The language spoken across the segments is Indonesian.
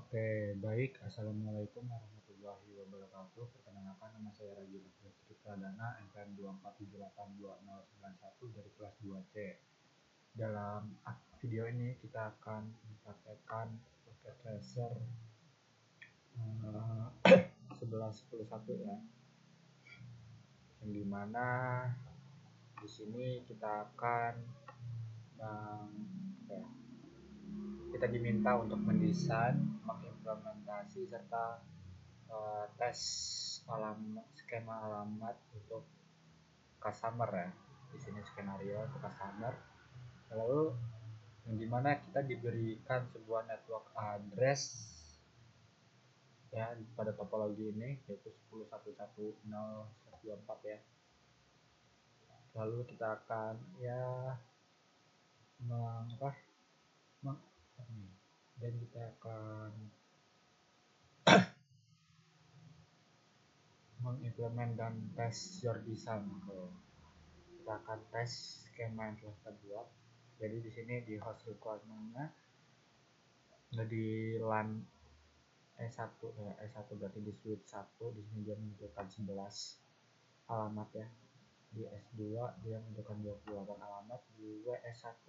Oke, baik. Assalamualaikum warahmatullahi wabarakatuh. Perkenalkan, nama saya Ragi Putri Pradana, NPM 247822091 dari kelas 2C. Dalam video ini kita akan mempraktekkan Pocket Tracer 11.11 ya. Yang dimana di sini kita akan kita diminta untuk mendesain, mengimplementasi serta tes skema alamat untuk customer ya. Di sini skenario untuk customer. Lalu yang dimana kita diberikan sebuah network address ya pada topologi ini, yaitu 10.1.1.0.24 ya. Lalu kita akan dan kita akan mengimplement dan tes your design. Kita akan tes skema yang telah kita buat. Jadi di sini di host requirement-nya di LAN E1 E1 berarti di switch 1, di sini dia menunjukkan 11 alamat ya. Di S2 dia menunjukkan 28 alamat, di WS1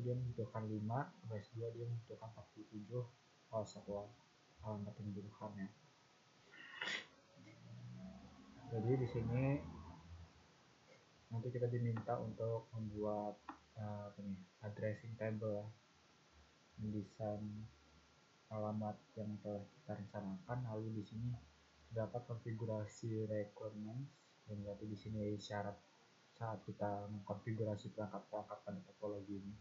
dia menunjukkan 5, WS2 dia menunjukkan 47 host atau alamat yang dibutuhkan ya. Jadi di sini nanti kita diminta untuk membuat addressing table, mendesain alamat yang telah kita rencanakan. Lalu di sini terdapat konfigurasi requirements, dan berarti di sini syarat saat kita mengkonfigurasi perangkat-perangkat pada topologi ini.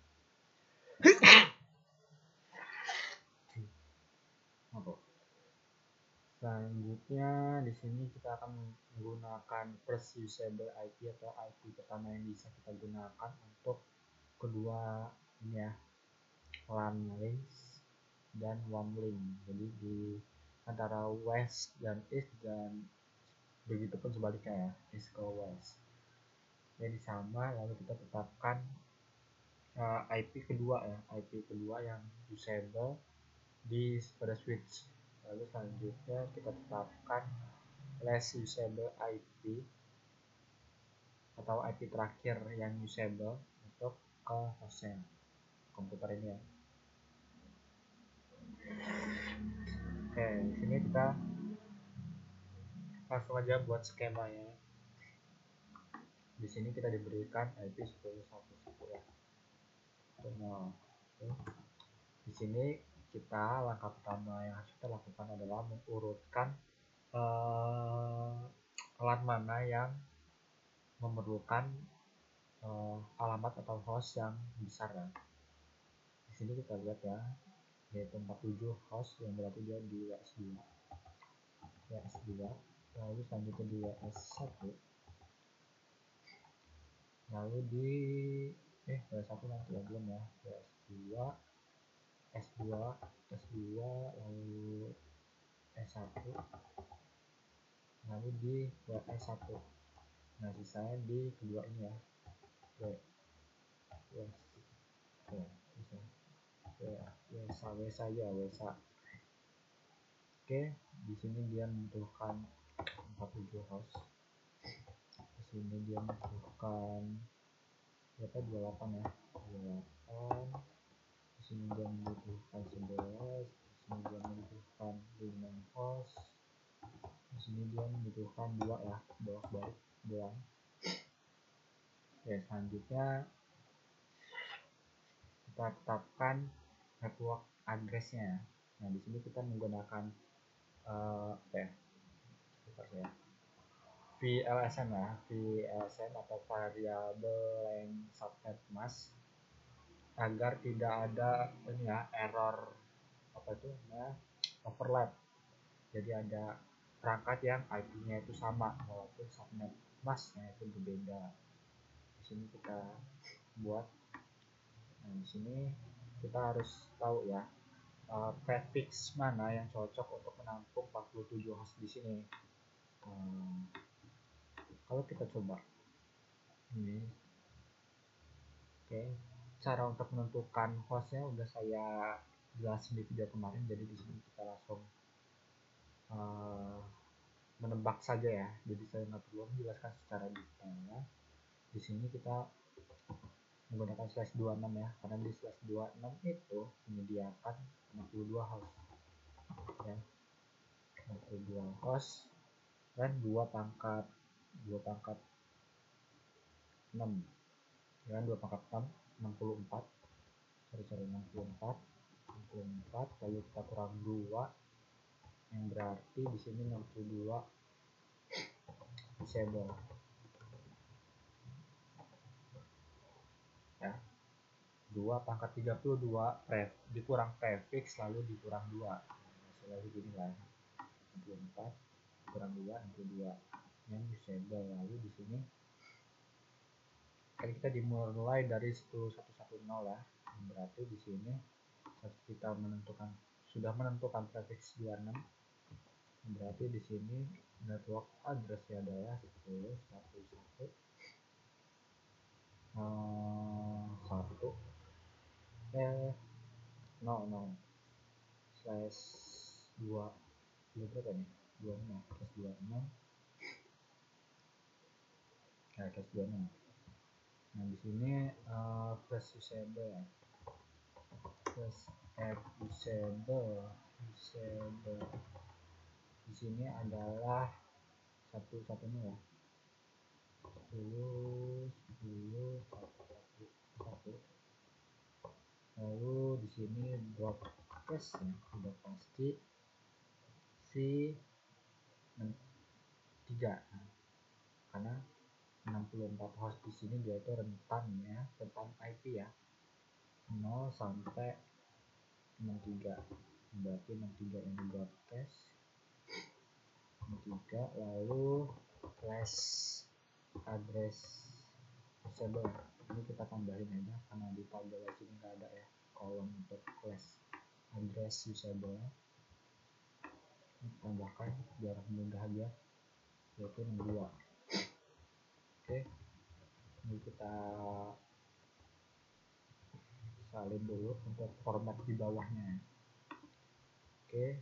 Selanjutnya di sini kita akan menggunakan first usable IP atau IP pertama yang bisa kita gunakan untuk kedua ini ya, LAN links dan WAN link. Jadi di antara west dan east, dan begitu pun sebaliknya ya, east ke west. Jadi sama, lalu kita tetapkan IP kedua ya, IP kedua yang usable pada switch. Lalu selanjutnya kita tetapkan last usable IP atau IP terakhir yang usable untuk ke hostnya, komputer ini ya. Oke, di sini kita langsung aja buat skemanya. Di sini kita diberikan IP 10.1.1 ya. Di sini kita langkah pertama yang harus kita lakukan adalah mengurutkan LAN mana yang memerlukan alamat atau host yang besar ya. Di sini kita lihat ya, yaitu 47 host, yang berarti dia di WS2. Lalu selanjutnya di WS1. Lalu di WS1 nanti ya, belum ya, WS2, S2, lalu S1, lalu di WS1. Nah, sisanya di kedua ini ya, WSA. Oke, di sini dia membutuhkan 47 host. Di sini dia membutuhkan 28 ya, 28. Di sini dia membutuhkan 11. Di sini dia membutuhkan 5 host. Di sini dia membutuhkan 2 ya, bolak-balik doang. Oke, selanjutnya kita tetapkan network address-nya. Nah, di sini kita menggunakan VLSM ya, VLSM atau variable length subnet mask, agar tidak ada error overlap. Jadi ada perangkat yang IP-nya itu sama walaupun subnet masknya itu berbeda. Di sini kita buat. Nah, di sini kita harus tahu ya, prefix mana yang cocok untuk menampung 47 host di sini. Kalau kita coba ini, cara untuk menentukan hostnya udah saya jelasin di video kemarin, jadi di sini kita langsung menebak saja ya, jadi saya nggak perlu menjelaskan secara detail. Di sini kita menggunakan slash 26 ya, karena di slash 26 itu menyediakan 62 host ya, 62 host dan 2 pangkat 6 ya, 2 pangkat 6 64 lalu kita kurang 2 yang berarti di sini 62 disable ya. 2 pangkat 32 dikurang prefix lalu dikurang 2, selalu gini lah, 64 kurang 2 62 yang disable. Lalu di sini kan kita dimulai dari 10.110 lah, berarti di sini kita sudah menentukan prefix 26, berarti di sini network address-nya adalah 10.1.1 slash 2 berapa nih, 26 slash 26 slash 26. Nah di sini flash usable ya, flash usable di sini adalah satu-satunya ya, 10 1. Lalu di sini broadcast ya, sudah pasti si 3 karena 64 host di sini dia itu rentan IP ya, 0 sampai 63, berarti 63 ini broadcast 63. Lalu flash address usable ini kita tambahin aja karena di tabel sini nggak ada ya kolom untuk flash address usable, tambahkan biar mudah aja, yaitu 62. Oke, ini kita salin dulu untuk format di bawahnya. Oke,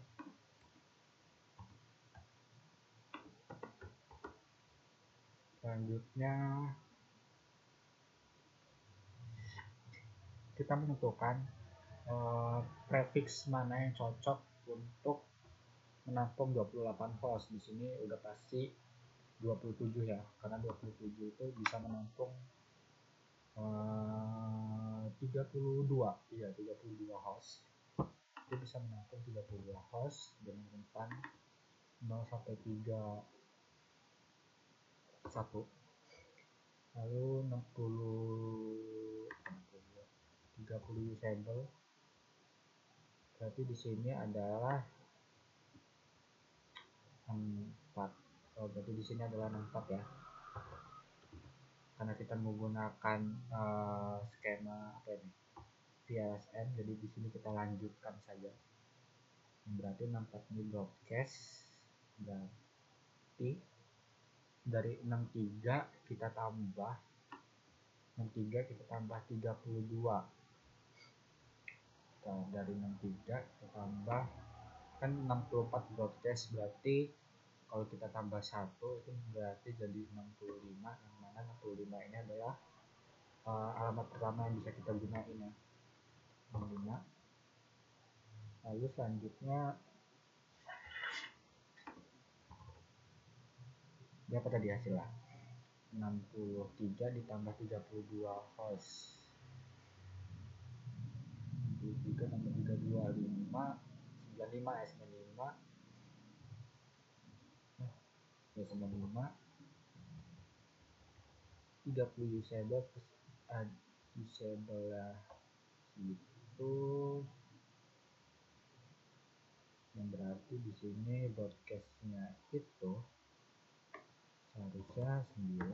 selanjutnya kita menentukan prefix mana yang cocok untuk menampung 28 host. Di sini udah pasti 27 ya, karena 27 itu bisa menampung 32 host. Itu bisa menampung 32 host dengan rentan 0 sampai 31. Lalu 30 usable, berarti di sini adalah 4. Berarti di sini adalah 64 ya, karena kita menggunakan skema apa ini, VLSN, jadi di sini kita lanjutkan saja. Berarti 64 ini broadcast, berarti dari 63 kita tambah 32. Dari 63 kita tambah kan 64 broadcast, berarti kalau kita tambah 1 itu berarti jadi 65, yang mana 65 ini adalah alamat pertama yang bisa kita gunain ya, 65. Lalu selanjutnya berapa tadi hasilnya, 63 ditambah 32 host, 63 tambah 32 95 ya, 95 30 usable plus usable lah itu, yang berarti di sini broadcastnya itu seharusnya 9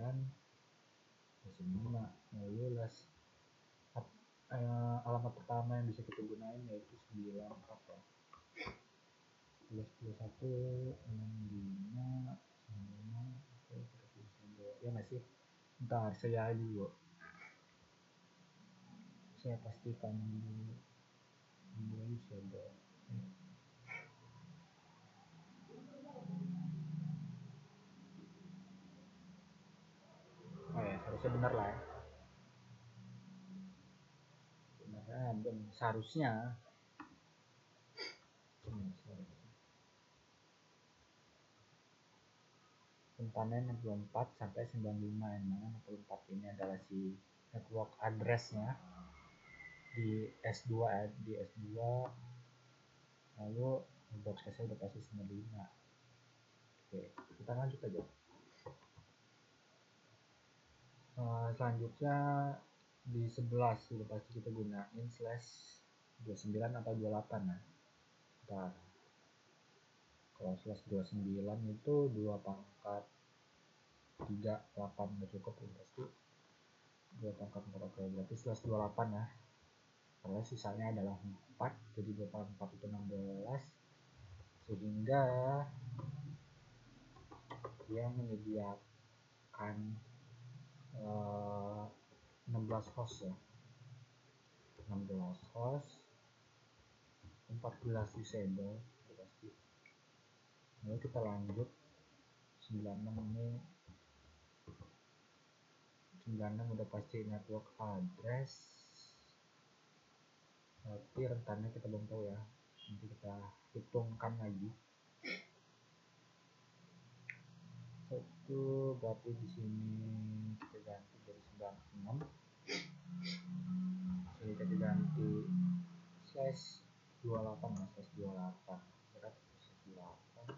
lalu alamat pertama yang bisa kita gunain yaitu 94 ya, 10.1 65 ya masih. Ntar saya dulu, saya pastikan dulu usable. Oh ya, harusnya benar lah ya. Seharusnya rentannya 64 sampai 95, yang mana 64 ini adalah si network address-nya di S2 di S2, lalu broadcast-nya udah pasti 95. Oke, kita lanjut aja. Selanjutnya di 11 udah pasti kita gunain /29 atau 28 nah. Bentar. Kalau /29 itu 2 pangkat 38 nggak cukup, pasti 2 pangkat 4. Oke, berarti /28 ya, karena sisanya adalah 4, jadi 2 pangkat 4 itu 16, sehingga dia menyediakan 16 host ya, 16 host, 14 usable pasti. Lalu kita lanjut 96 ini, 96 udah pasti network address, tapi rentannya kita belum tahu ya, nanti kita hitungkan lagi. Itu berarti di sini kita ganti jadi 96, jadi kita ganti /28 ya, /28 berarti /28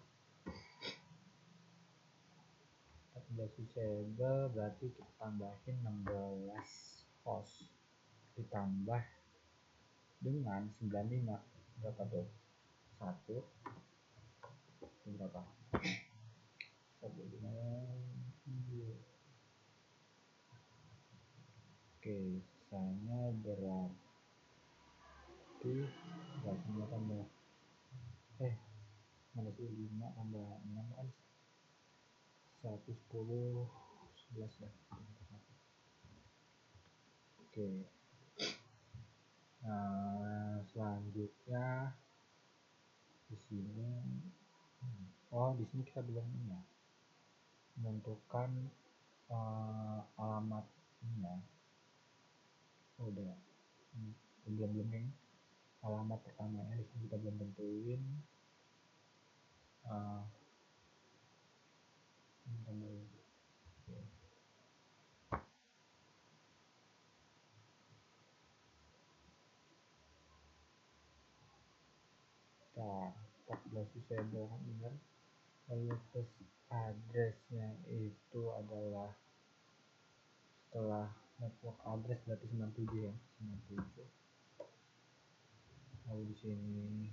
14 usable, berarti kita tambahin 16 host ditambah dengan 95, berapa tuh? 1 berapa? 1, 5, oke, sisanya berarti berapa tambah mana sih, 5 tambah 6 kan 110, 11 ya. Oke, nah selanjutnya di sini di sini kita belum ini ya, menentukan alamat ini ya. Udah belum ini alamat pertamanya di sini kita belum tentuin. Nah, 14 usable kan benar. Lalu terus addressnya itu adalah setelah network address berarti 97 ya, 97. Lalu di sini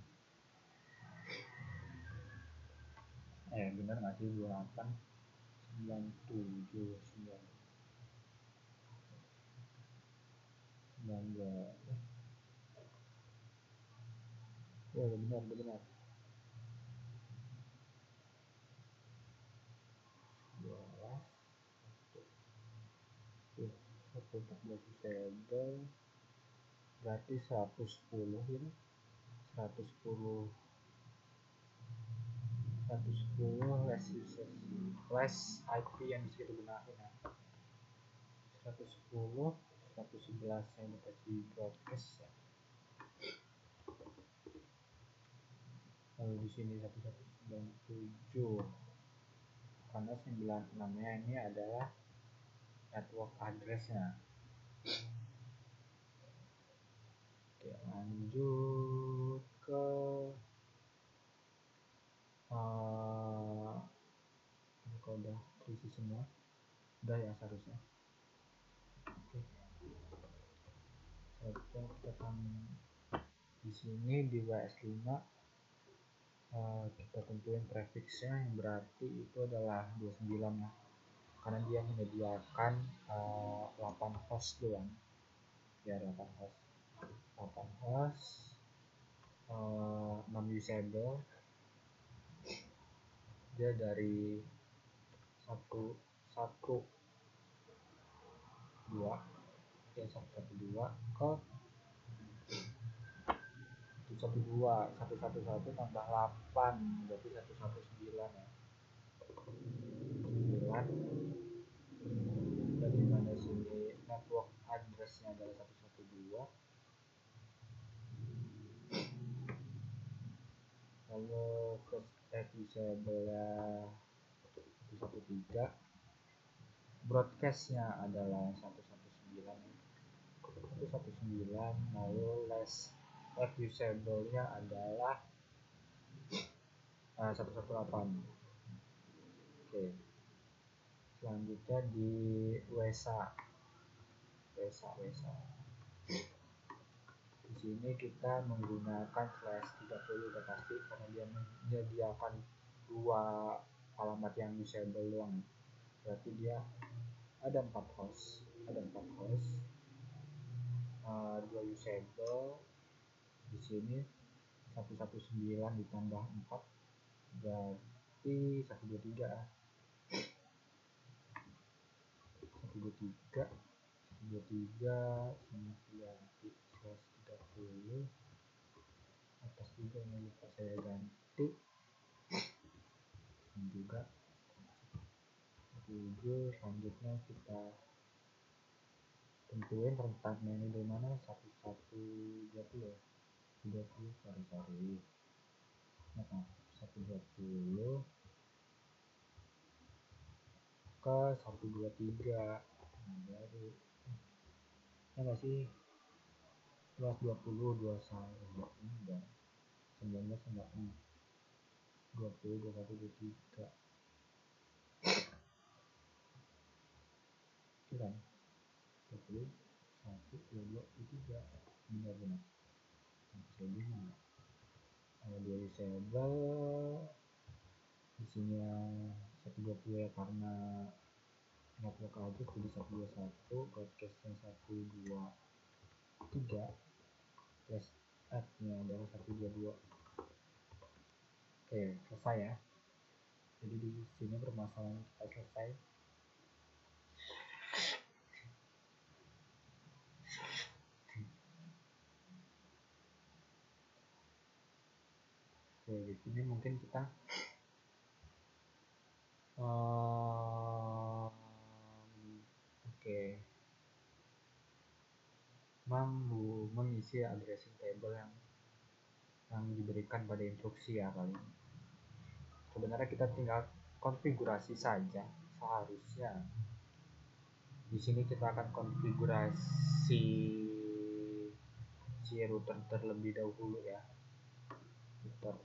benar nggak sih, 28 97 92. Benar 12 14 usable berarti 110 ini, 110 less IP yang bisa kita gunakan ya. 110, 111 yang dikasih broadcast ya. Lalu di sini 1197, karena 96 nya ini adalah network address-nya. Oke, lanjut ke ini kalau udah terisi semua, udah ya seharusnya. Oke, selanjutnya kita akan di sini di WS5 kita tentuin prefixnya, yang berarti itu adalah 29 ya, karena dia menyediakan 8 host doang ya, 8 host 6 usable, dia dari 112 ke 112 111 tambah 8 berarti 119 ya. 9 dan dimana sini network addressnya adalah 112, lalu first add usable 113, broadcastnya adalah 119, lalu last add usable nya adalah 118. Oke, selanjutnya di WSA. Di sini kita menggunakan /30 udah pasti karena dia menyediakan dua alamat yang usable doang. Berarti dia ada 4 host, dua usable. Di sini 119 ditambah 4 berarti 123. 123 sama ganti 130 atas juga ini lupa saya ganti dan juga 7. Selanjutnya kita tentuin rentannya ini dari mana, 1120 sorry 120 ke 123. Nah, baru ya nggak sih 120 21 enggak 19 enggak 20 21 23 kan 20 1 22 23 benar selebihnya ada 2 usable di sini yang 120 ya karena network aja jadi 121, broadcastnya 123, plus add nya adalah 122. Oke, selesai ya. Jadi di sini permasalahan kita selesai. Oke, di sini mungkin kita mengisi addressing table yang diberikan pada instruksi ya kali ini. Sebenarnya kita tinggal konfigurasi saja seharusnya. Di sini kita akan konfigurasi si router terlebih dahulu ya. Router.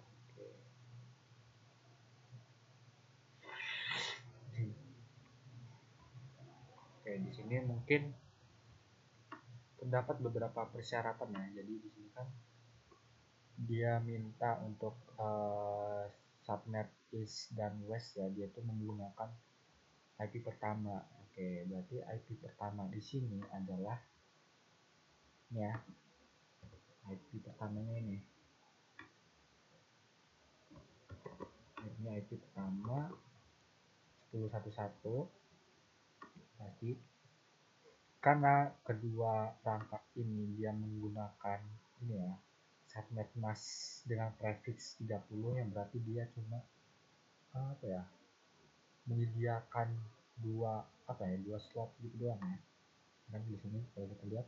Oke, di sini mungkin terdapat beberapa persyaratan ya. Jadi di sini kan dia minta untuk subnet east dan west ya, dia tuh menggunakan IP pertama. Oke, berarti IP pertama di sini adalah ini ya, IP pertamanya ini IP pertama 10.1.1 pasti karena kedua perangkat ini dia menggunakan ini ya subnet mask dengan prefix 30 yang berarti dia cuma menyediakan dua slot gitu doang ya. Dan di sini kalau kita lihat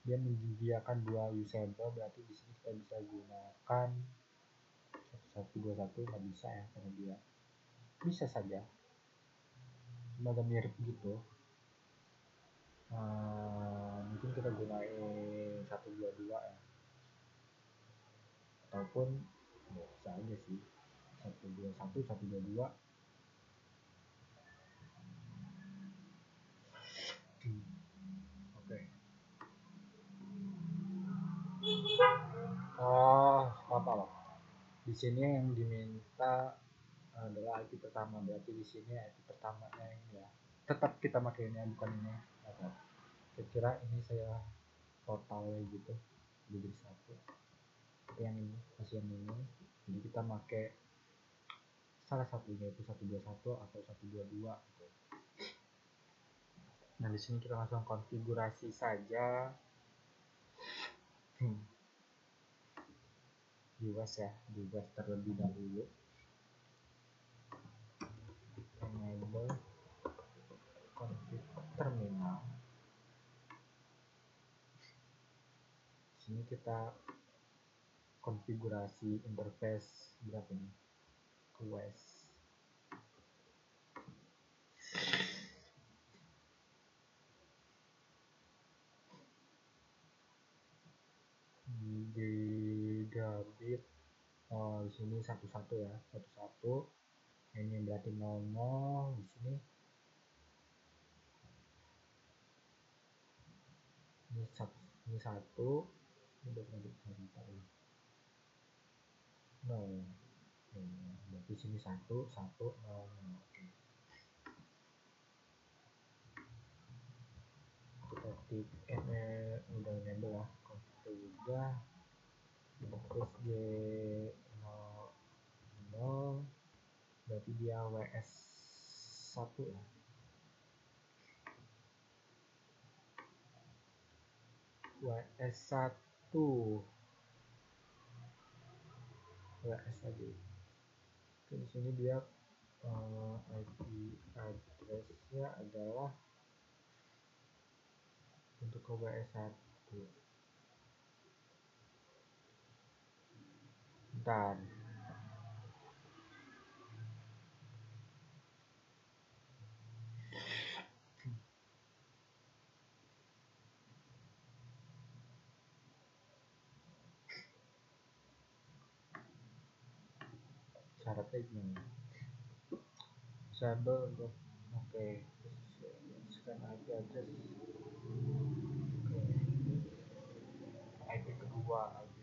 dia menyediakan dua usable, berarti di sini kita bisa gunakan 1121 nggak bisa ya karena dia bisa saja cuma agak mirip gitu. Mungkin kita gunain 122 ya, ataupun ya bisa aja sih 121 122. Oke. Apa di sini yang diminta adalah IP pertama, berarti di sini IP pertamanya ini ya tetap kita pakainya bukan ini apa. Kira ini saya total gitu jadi satu, tapi yang ini masih yang ini, jadi kita pakai salah satunya itu 121 atau 122 gitu. Nah di sini kita langsung konfigurasi saja. di WES ya, di WES terlebih dahulu. Enable config terminal. Sini kita konfigurasi interface berapa ini ke WES. Gigabit di sini satu ya, satu. Ini berarti 00 di sini. Ini satu. Ini berarti berarti sini satu. Oke. Kita ketik udah enable ya, konfig udah. Terus G00 berarti dia WS1 ya. WS1 di sini dia IP address-nya adalah untuk ke WS1. Bentar. Syaratnya gimana? Disable untuk oke. Scan IP address. IP kedua ini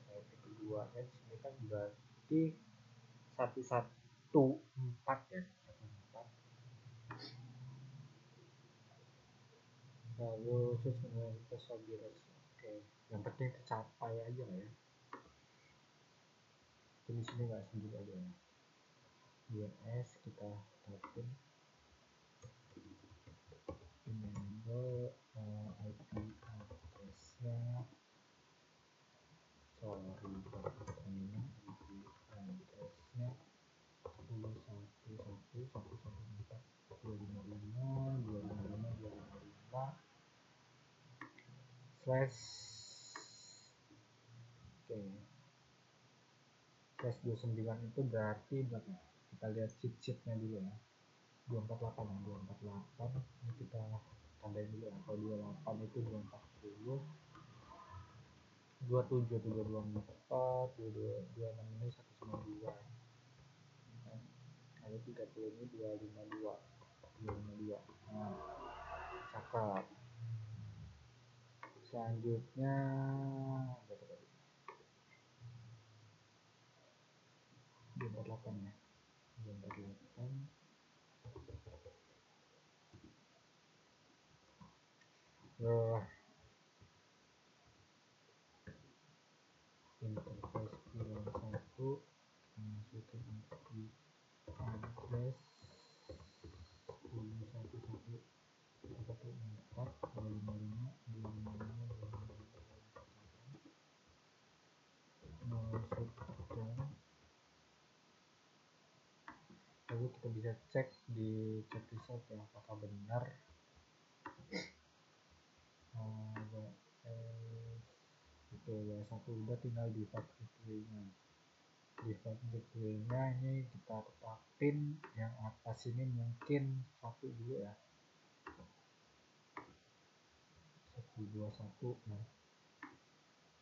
IP keduanya di sini kan berarti 114 ya. Lalu sesuai virus. Oke, yang penting tercapai aja lah ya. Di sini nggak sendiri aja ya. DNS kita typing enable IP address-nya. Sorry, ini IP address-nya 111.114.255 slash slash 29 itu berarti berapa? Kita lihat sheet-nya dulu ya. 248 ini kita tandain dulu ya. Kalau 28 itu 240, 27 itu 224, 26 ini 192, lalu 30 ini 252. Nah, cakep. Selanjutnya berapa tadi? 248 ya. 248. Interface pilihan 1 masukin IP address 114.255.255.255. Lalu kita bisa cek di cek result ya, apakah benar itu ya. Satu udah, tinggal di gateway-nya. Default gateway-nya ini kita tetapin yang atas ini mungkin satu dulu ya, 121 ya.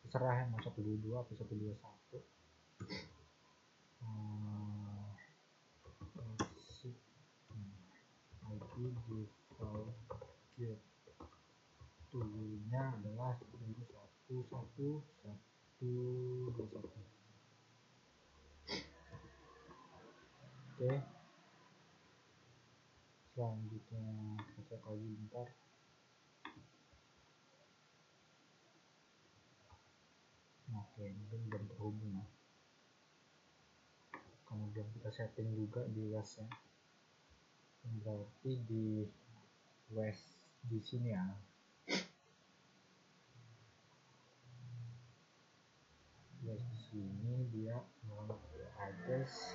Terserah yang mau 122 atau 121. IP default gateway-nya adalah 111.121. Oke, selanjutnya kita cek lagi bentar. Oke, mungkin belum terhubung ya. Kemudian kita setting juga di WES ya. Berarti di WES di sini ya. ini dia address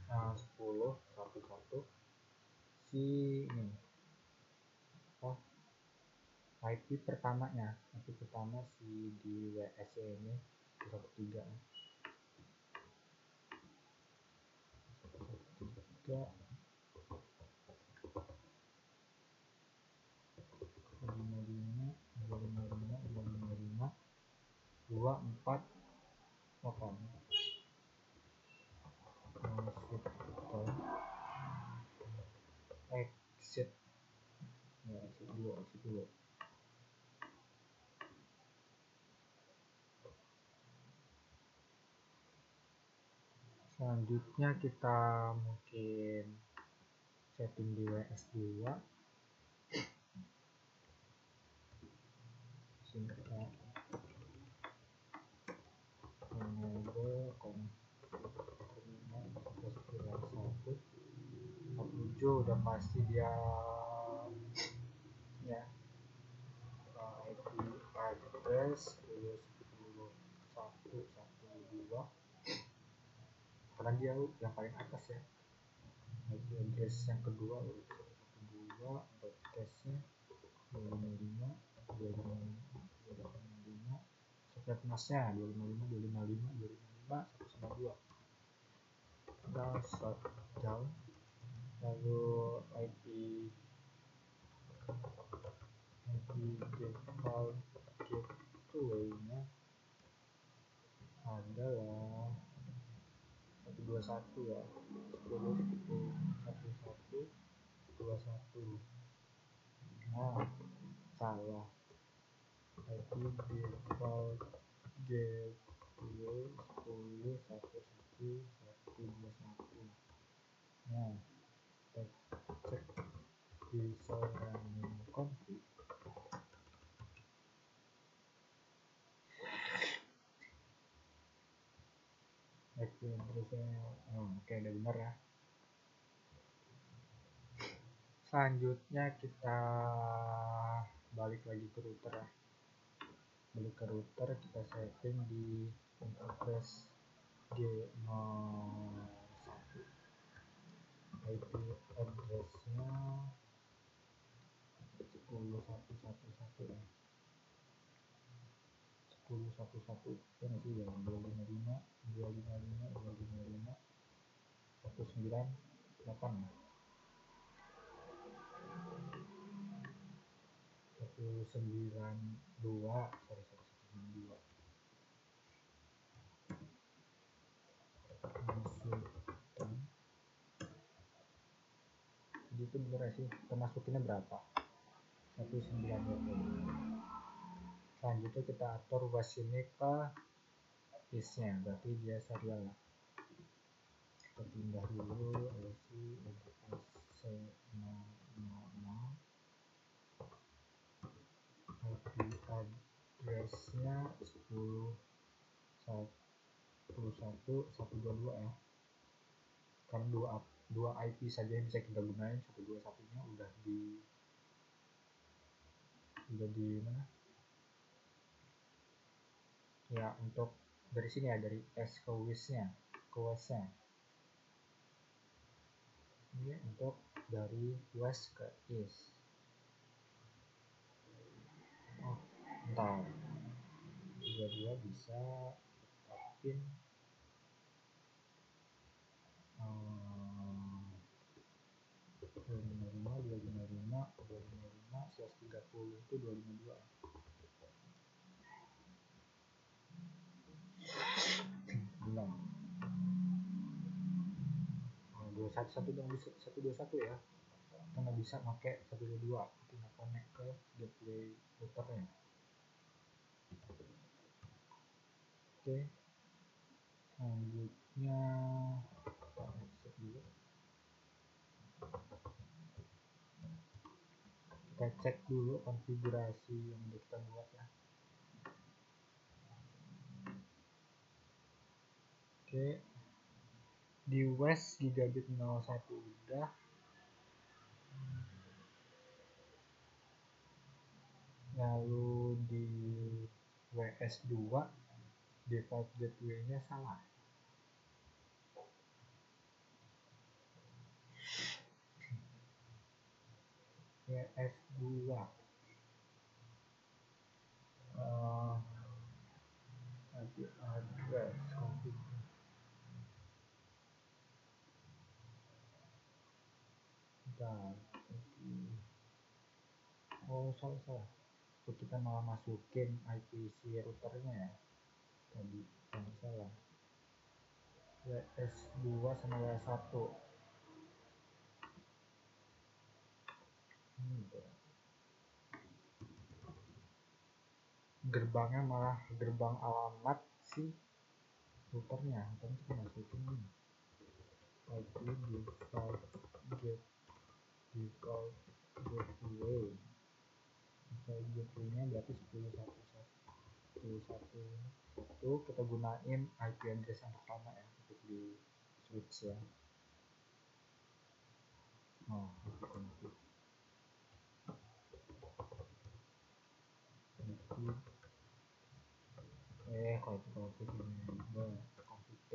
10.1.1 si ini IP pertamanya, IP pertama si di WS ini 1.3 exit dulu. Selanjutnya kita mungkin setting di WS2. Sini kita enable udah pasti dia ya IP address 10.1.1.2 karena dia yang paling atas ya. IP address yang kedua 1.2 testnya 255 subnet masnya 255 192 kita shutdown. Lalu IP default gateway-nya adalah 121 ya, 10.1.1.21. Nah, salah. IP default gateway 10.1.1.1.21. Nah, kita cek di surrounding config. IP address-nya oke, udah benar ya. Selanjutnya kita balik lagi ke router ya. Balik ke router, kita setting di interface G01. IP address-nya 10.1.1.1 ya. 10.1.1 ya masih ya 255 198 ya. 192 jadi itu bener sih, kita masukinnya berapa 192. Selanjutnya kita atur was ini ke is-nya, berarti dia serial ya. Kita pindah dulu LC untuk SC000. IP address-nya 10.1.1.22 ya. Kan dua IP saja yang bisa kita gunain, 121-nya udah di mana? Ya, untuk dari sini ya, dari S ke WIS-nya, ke WES-nya. Ini untuk dari WES ke IS. Oh, bentar. Dua bisa pin 255 itu 252. Belum. 211 dong, bisa 121 ya. Kita nggak bisa pakai 122, kita connect ke gateway routernya. Oke. Selanjutnya kita exit dulu. Kita cek dulu konfigurasi yang udah kita buat ya. Oke, di WES gigabit 01 udah. Lalu di WS2 default gateway-nya salah. WS2 IP address config. Oh salah. Kita malah masukin IP si routernya ya tadi, salah. WS2 sama WS1 gerbangnya malah gerbang alamat si routernya, kan kita masukin ini IP default gateway-nya berarti 10.1.1.1 kita gunain IP address yang pertama ya untuk di switch ya. Kalau itu config ini config T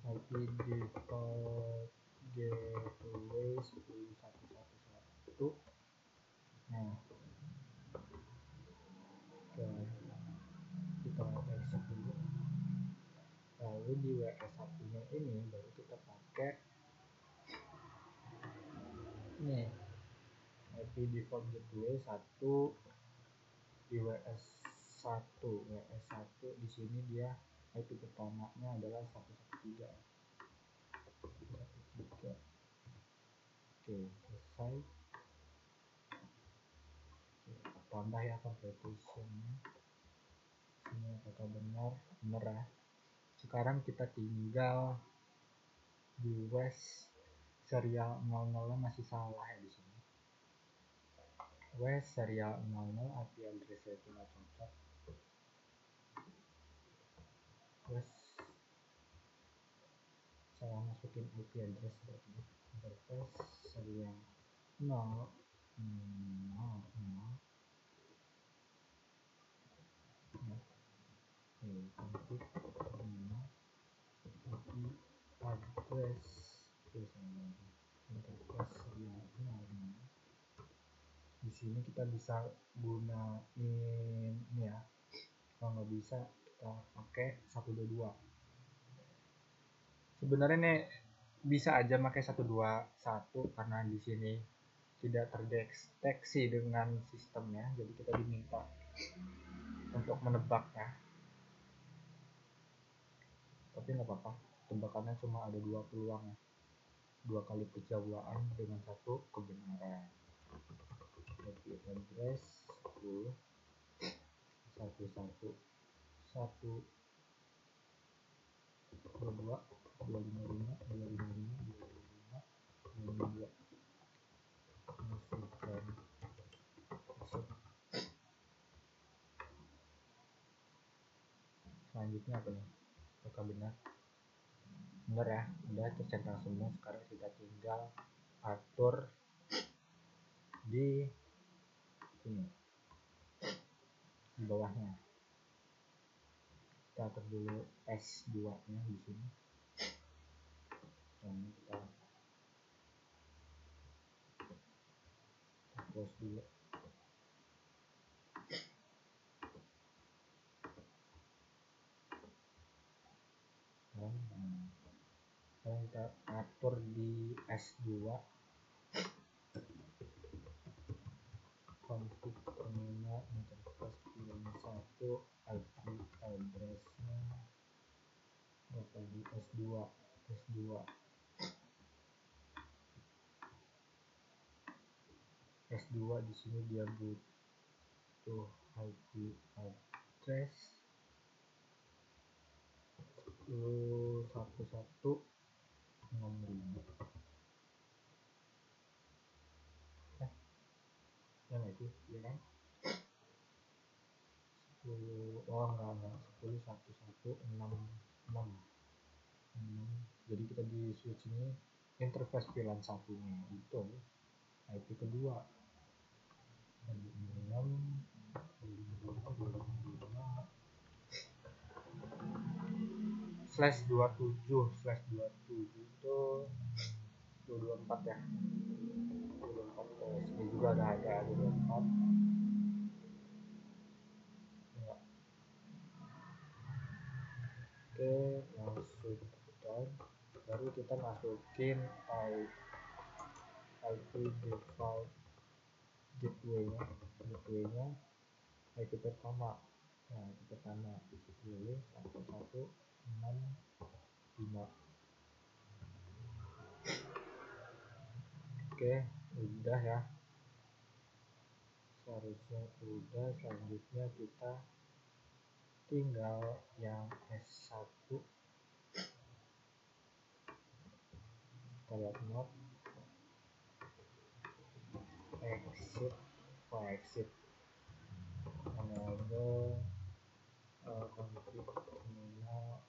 IP default gateway 10.1.1.1. Nah, kita exit dulu. Lalu di WS1 nya ini baru kita pakai nih IP default gateway 1 di WS1 di sini dia IP pertamanya adalah 113. Oke, selesai. Tambah ya completion-nya. Ini apakah benar ya. Sekarang kita tinggal di WES serial 00 masih salah ya di sini. WES serial 00 IP address-nya itu nggak cocok. WES saya masukin IP address berarti interface serial 0 config address interface serial 0. Di sini kita bisa gunain ini ya. Kalau nggak bisa kita pakai 122. Sebenarnya nih bisa aja pakai 121 karena di sini tidak terdeteksi dengan sistemnya, jadi kita diminta untuk menebaknya. Tapi nggak apa-apa, tebakannya cuma ada 2 peluang ya, 2 kali kejauhan dengan 1 kebenaran. IP address 10 11 1 2 255 255 255 selanjutnya apa nih? Apakah benar ya, udah tercentang semua. Sekarang kita tinggal atur di sini di bawahnya. Kita atur dulu S2 nya di sini dan kita close dulu. Sekarang kita atur di S2 config terminal interface pilihan 1 IP address-nya berapa di S2 di sini dia butuh IP address 1165 yang itu ya kan 10 enggak 10.1166. Jadi kita di switch ini interface pilihan satunya itu IP kedua 6 /27 itu 224 ya, 224 ini juga ada harga 224 ya. Oke, masuk down, baru kita masukin IP default gateway-nya IP pertama. Nah, IP pertama pilih 1165. Oke, udah ya, seharusnya udah. Selanjutnya kita tinggal yang S1, kita lihat mode exit enable config terminal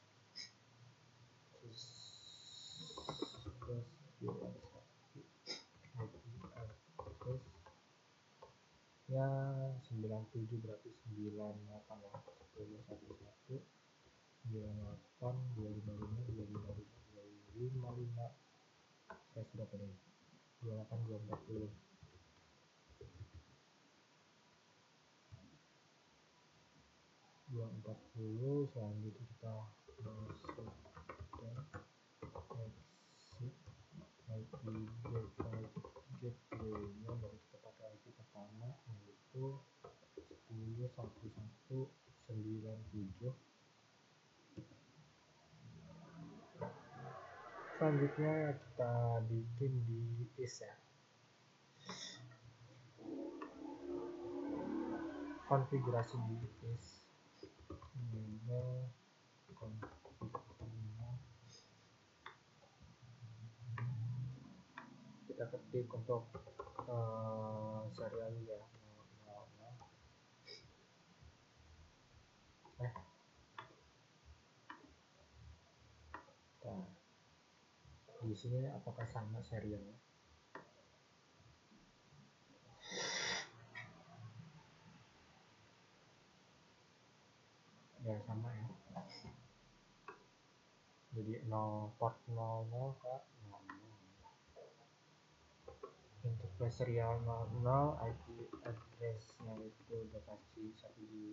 ya 97 berarti 98 ya, 1011 98 255 saya sudah tadi 28 240 240. Selanjutnya kita masuk dan exit IP default gateway-nya, baru kita pakai IP pertama yaitu 10.11.97. Selanjutnya kita bikin di is ya, konfigurasi di is ini kita ketik untuk serial ya, nah, di sini apakah sama serialnya? Ya sama ya, jadi 0 port 00 ke 00. Untuk flash serial 00 IP address-nya itu udah kasih 122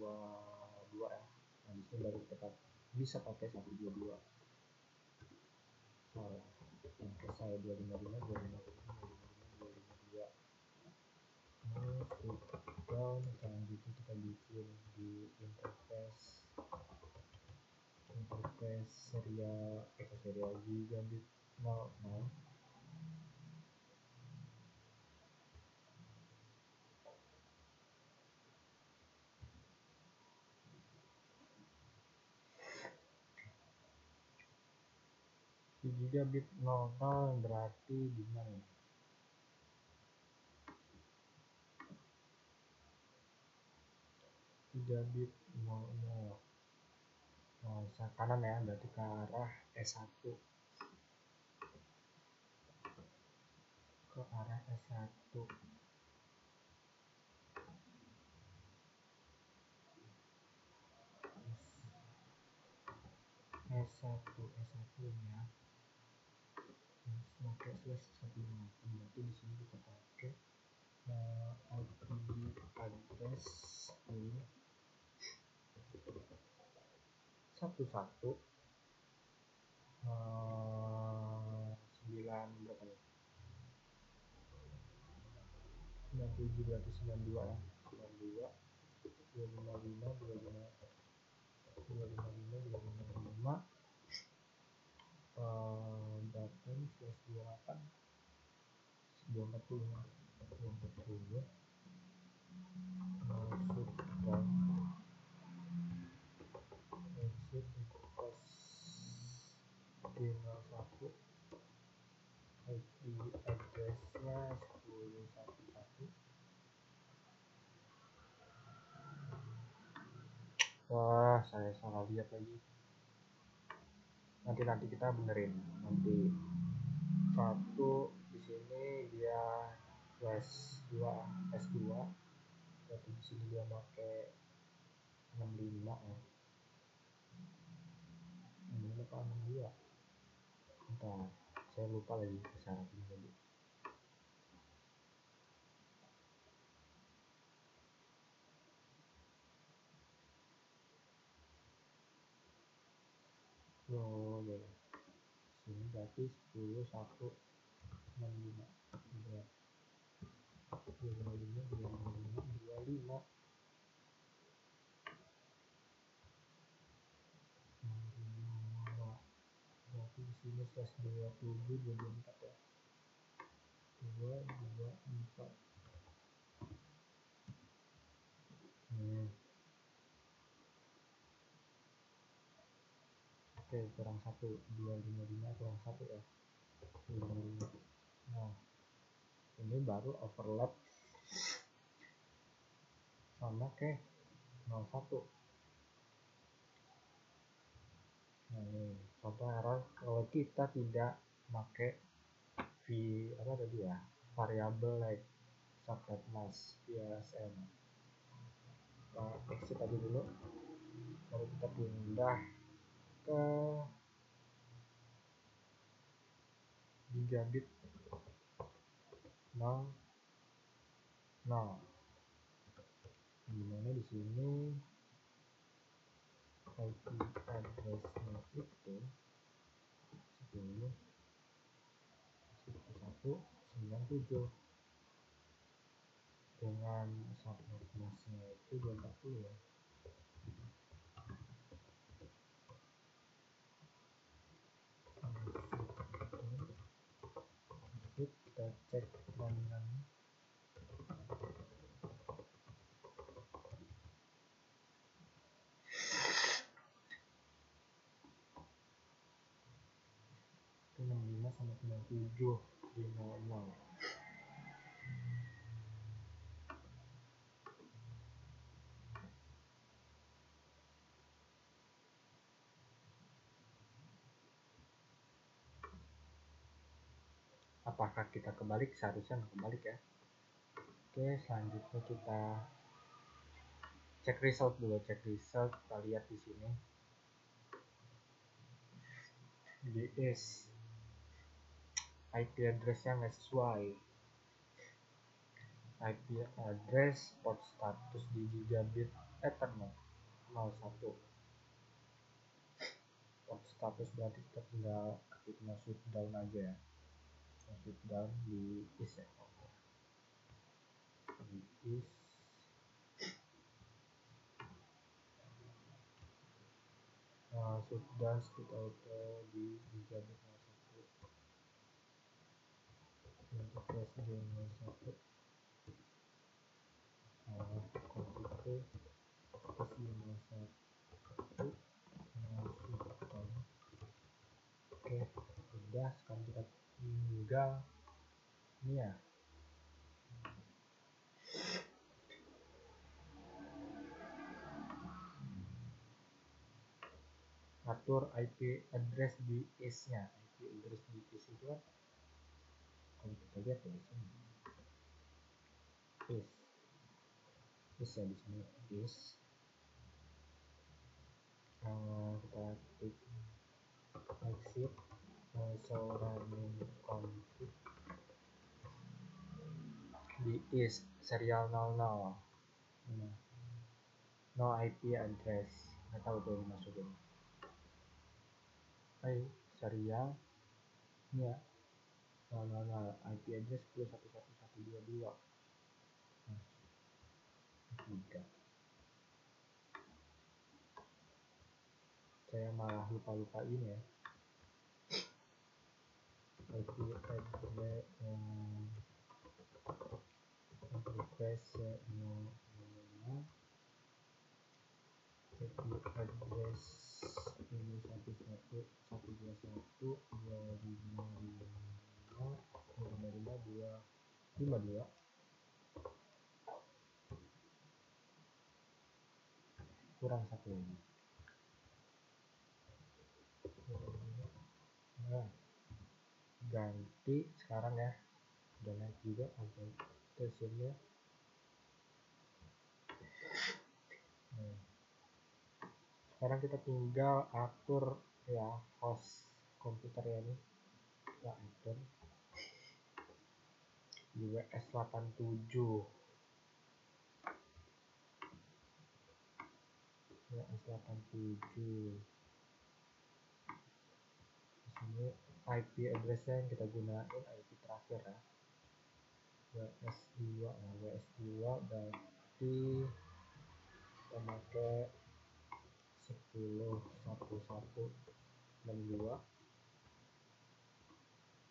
ya. Nah di sini baru kita bisa pakai 122. Salah, yang ke saya 255 252. Masuk down. Selanjutnya kita bikin di interface serial gigabit 00. Gigabit 00 berarti gimana ya? Gigabit 00 kanan ya, berarti ke arah S1, ke arah S1. S1 ini ya, pakai /158. Berarti di sini kita pakai IP address 11 9 berapa ya? 97 berarti 92 ya, 92 255 button /28 240 masuk dan exit D01 IP address-nya 1011. Wah, saya salah lihat lagi. Nanti kita benerin. Nanti satu di sini dia S2, berarti di sini dia pakai 65 ya. berapa 62? Bentar, saya lupa lagi syaratnya tadi. Oh ya, sini berarti 10 1 65 25 25 berarti di sini plus 27 24 ya. 2 4. Oke, kurang 1. 255 kurang 1 ya. 55. Nah, ini baru overlap sama ke 01. Nah, ini contoh error kalau kita tidak pakai apa tadi ya, variabel like subnet mask PSM. Kita exit tadi dulu, baru kita pindah ke gigabit 0 dimana di sini IP address-nya itu 10.1.97 dengan subnet mask-nya itu 240 ya. Kita cek jaringannya. Itu 65 sama 97 di 00. Apakah kita kebalik? Seharusnya kebalik ya. Oke, selanjutnya kita cek result dulu. Kita lihat di sini DS IP address-nya nggak sesuai. IP address port status di gigabit Ethernet 01. Port status berarti kita tinggal ketik masuk down aja ya. Masuk down di is ya. Di is masuk down speed auto di gigabit 01. Untuk flash di 01. Komputer plus 01 masuk down. Oke, udah. Sekarang kita tinggal ini ya, atur IP address di is nya. IP address di is itu kan kalau kita lihat ya di sini is ya, di sini is kita klik exit show running config di is serial 00. No IP address, nggak tahu tuh dimasukin. Serial ini ya 000 IP address 10.1.1.122. Saya malah lupa ini ya. IP address request IP address 1.1.1.255 kurang satu lagi. Nah, ganti sekarang ya, udah naik juga sampai tesnya. Sekarang kita tinggal atur ya host komputernya ini kita enter UWS 87 UWS 87 di sini IP addressnya yang kita gunain IP terakhir ya WS2 ya WS2 berarti kita pakai 10.11.62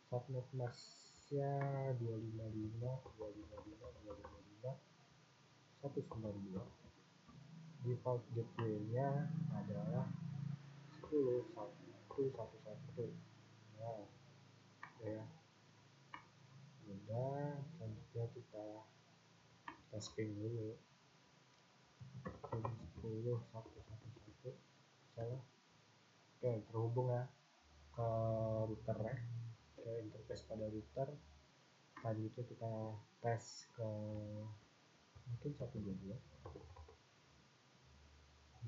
subnet masnya 255.255.255.192 default gateway-nya adalah 10.1.1.1 nah ya udah selanjutnya kita testing dulu pin 10.1.1.1 salah oke terhubung ya ke router ya ke interface pada router selanjutnya kita tes ke mungkin 122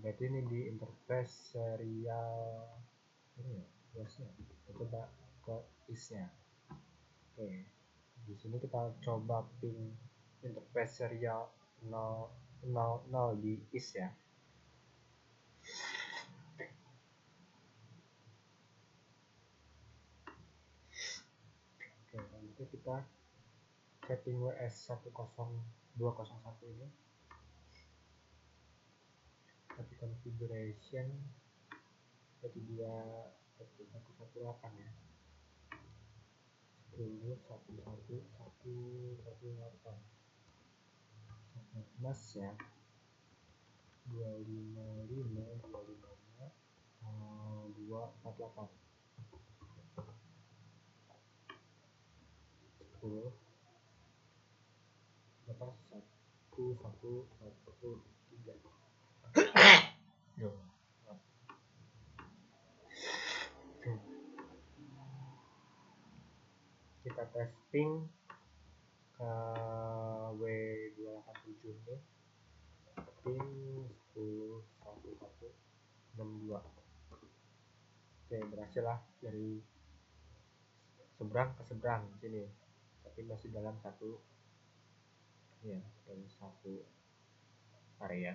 berarti ini di interface serial ini ya biasanya kita coba ke isnya oke di sini kita coba ping interface serial 000 di is ya oke selanjutnya kita setting WS 10201 ini tapi configuration 12118 ya 10.1.1.1.1.8 mas ya 255.255.248 10 berapa 1.1.1.3 yo kita testing ke W287 ini pin 10.1.1.62 oke berhasil lah dari seberang ke seberang sini tapi masih dalam satu ya dalam satu area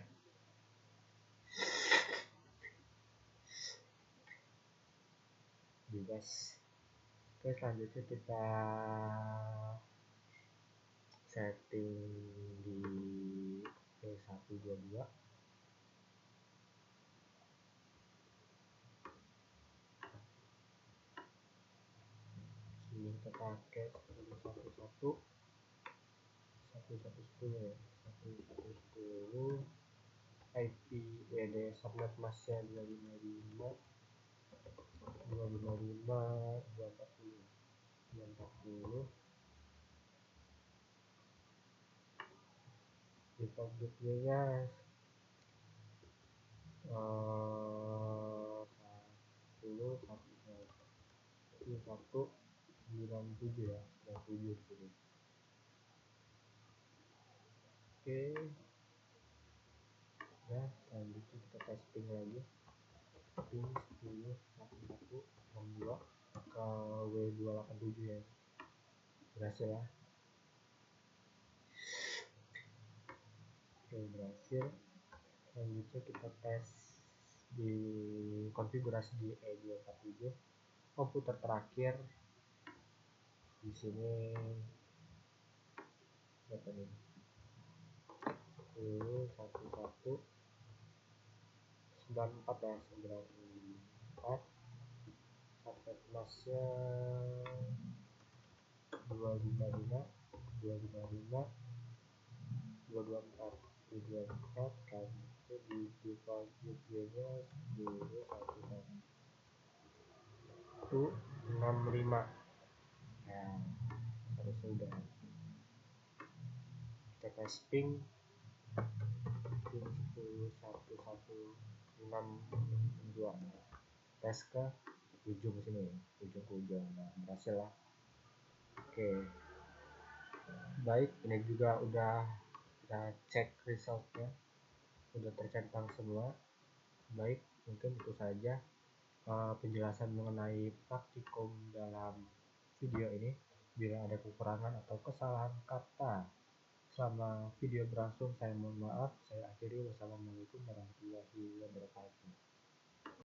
bebas oke selanjutnya kita setting di P122 ini kita pakai 1.1.1 1.1.10 ya 1.1.10 IP WD subnet masnya 255 240 default gateway-nya 197 ya 97 di sini. Oke nah selanjutnya kita testing lagi pin 10.1.1.62 ke W287 ya berhasil ya oke berhasil selanjutnya kita tes di konfigurasi di E247 komputer terakhir di sini berapa nih 10.1.1.94 ya 94 subnet masnya 255 254 kan itu di default gateway-nya 10.1.1.65 nah harusnya udah kita testing pin 10.1.1.62 tes ke ujung sini ujung ke ujung nah berhasil lah oke baik ini juga udah kita cek resultnya udah tercentang semua baik mungkin itu saja penjelasan mengenai praktikum dalam video ini. Bila ada kekurangan atau kesalahan kata selama video berlangsung, saya mohon maaf. Saya akhiri. Wassalamualaikum warahmatullahi wabarakatuh.